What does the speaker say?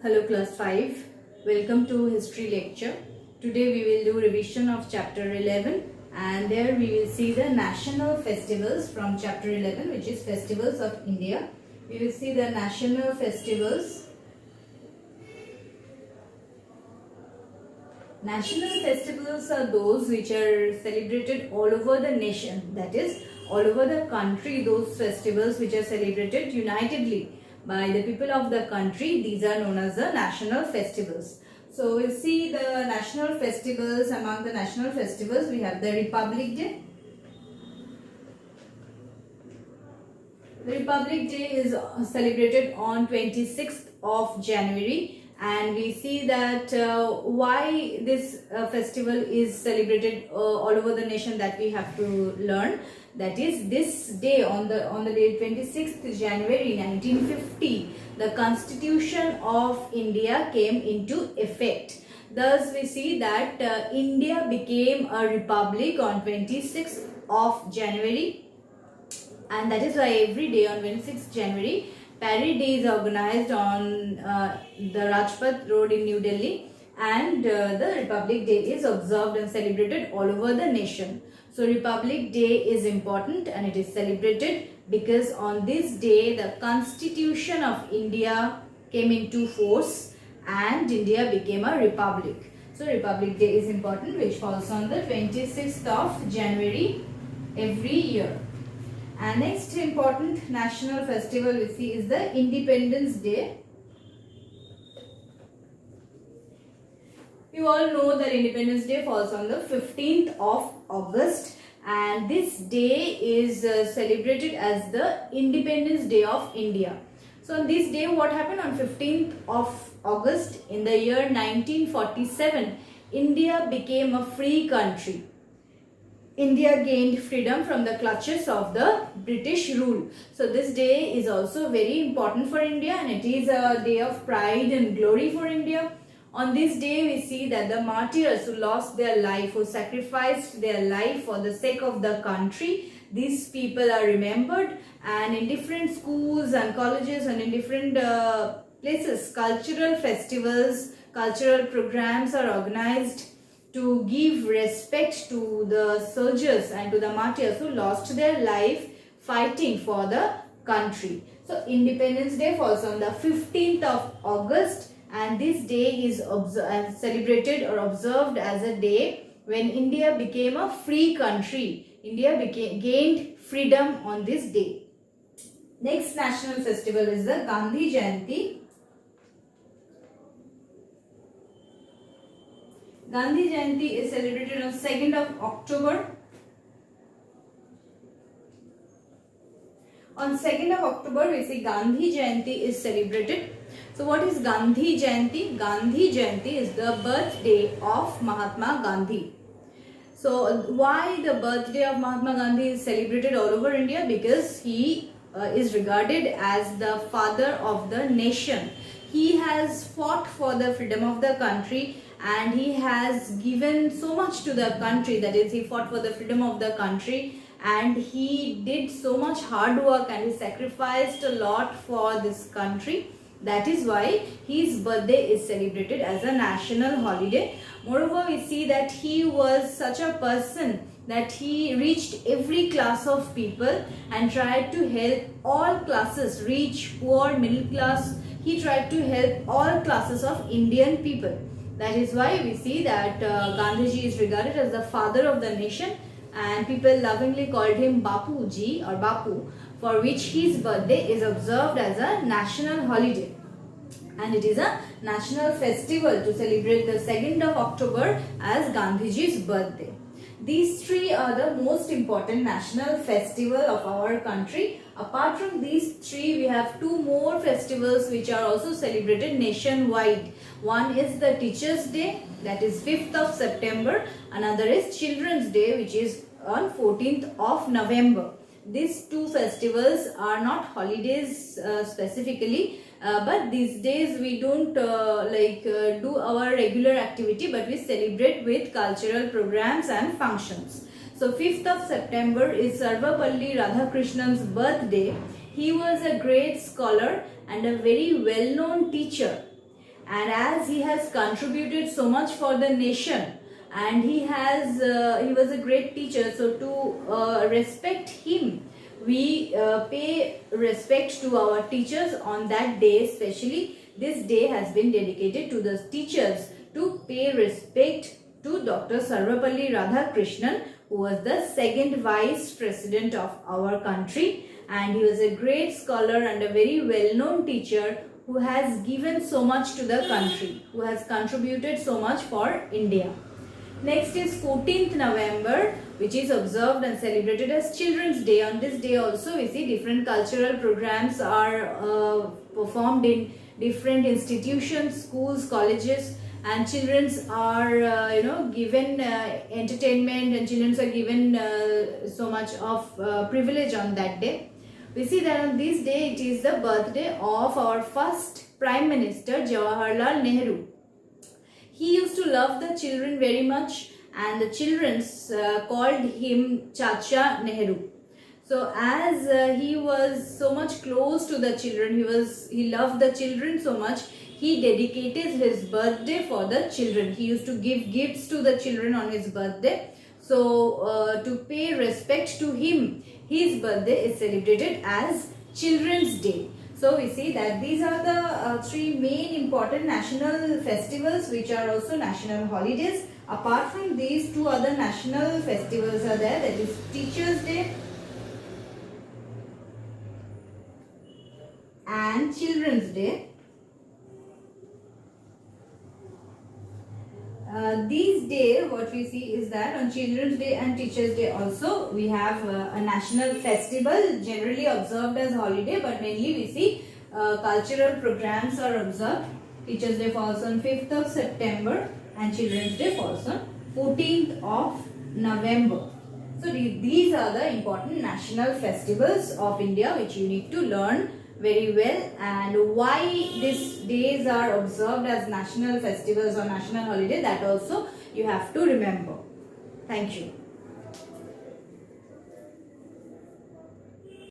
Hello class 5, welcome to history lecture. Today we will do revision of chapter 11 and there we will see the national festivals from chapter 11, which is festivals of India. We will see the national festivals. National festivals are those which are celebrated all over the nation, that is all over the country. Those festivals which are celebrated unitedly by the people of the country, these are known as the national festivals. So we'll see the national festivals. Among the national festivals we have the Republic Day. The Republic Day is celebrated on 26th of January. And we see that why this festival is celebrated all over the nation, that we have to learn. That is, this day on the day 26th January 1950, the Constitution of India came into effect. Thus we see that India became a republic on 26th of January, and that is why every day on 26th January Parade Day is organized on the Rajpath Road in New Delhi, and the Republic Day is observed and celebrated all over the nation. So Republic Day is important and it is celebrated because on this day the Constitution of India came into force and India became a republic. So Republic Day is important, which falls on the 26th of January every year. And next important national festival we see is the Independence Day. You all know that Independence Day falls on the 15th of August, and this day is celebrated as the Independence Day of India. So on this day, what happened on 15th of August in the year 1947, India became a free country. India gained freedom from the clutches of the British rule. So this day is also very important for India, and it is a day of pride and glory for India. On this day we see that the martyrs who lost their life, who sacrificed their life for the sake of the country, these people are remembered, and in different schools and colleges and in different places, cultural festivals, cultural programs are organized to give respect to the soldiers and to the martyrs who lost their life fighting for the country. So Independence Day falls on the 15th of August, and this day is celebrated or observed as a day when India became a free country. India gained freedom on this day. Next national festival is the Gandhi Jayanti. Gandhi Jayanti is celebrated on 2nd of October. On 2nd of October, we see Gandhi Jayanti is celebrated. So what is Gandhi Jayanti? Gandhi Jayanti is the birthday of Mahatma Gandhi. So why the birthday of Mahatma Gandhi is celebrated all over India? Because he is regarded as the father of the nation. He has fought for the freedom of the country, and he has given so much to the country. That is, he fought for the freedom of the country, and he did so much hard work and he sacrificed a lot for this country. That is why his birthday is celebrated as a national holiday. Moreover, we see that he was such a person that he reached every class of people and tried to help all classes, rich, poor, middle class. He tried to help all classes of Indian people. That is why we see that Gandhiji is regarded as the father of the nation, and people lovingly called him Bapu Ji or Bapu, for which his birthday is observed as a national holiday. And it is a national festival to celebrate the 2nd of October as Gandhiji's birthday. These three are the most important national festival of our country. Apart from these three, we have two more festivals which are also celebrated nationwide. One is the Teachers' Day, that is 5th of September. Another is Children's Day, which is on 14th of November. These two festivals are not holidays specifically, but these days we don't do our regular activity, but we celebrate with cultural programs and functions. So 5th of September is Sarvapalli Radhakrishnan's birthday. He was a great scholar and a very well-known teacher. and as he has contributed so much for the nation, and he was a great teacher, so to respect him, we pay respect to our teachers on that day. Especially this day has been dedicated to the teachers, to pay respect to Dr. Sarvapalli Radhakrishnan, who was the second vice president of our country, and he was a great scholar and a very well-known teacher who has given so much to the country, who has contributed so much for India. Next is 14th November, which is observed and celebrated as Children's Day. On this day also we see different cultural programs are performed in different institutions, schools, colleges, and children are given entertainment, and children are given so much of privilege on that day. We see that on this day it is the birthday of our first Prime Minister, Jawaharlal Nehru. He used to love the children very much, and the children called him Chacha Nehru. So as he was so much close to the children, he loved the children so much, he dedicated his birthday for the children. He used to give gifts to the children on his birthday. So to pay respect to him, his birthday is celebrated as Children's Day. So we see that these are the three main important national festivals which are also national holidays. Apart from these, two other national festivals are there, that is Teachers' Day and Children's Day. These days what we see is that on Children's Day and Teachers' Day also we have a national festival generally observed as holiday, but mainly we see cultural programs are observed. Teachers' Day falls on 5th of September and Children's Day falls on 14th of November. So these are the important national festivals of India which you need to learn very well, and why these days are observed as national festivals or national holiday, that also you have to remember. Thank you.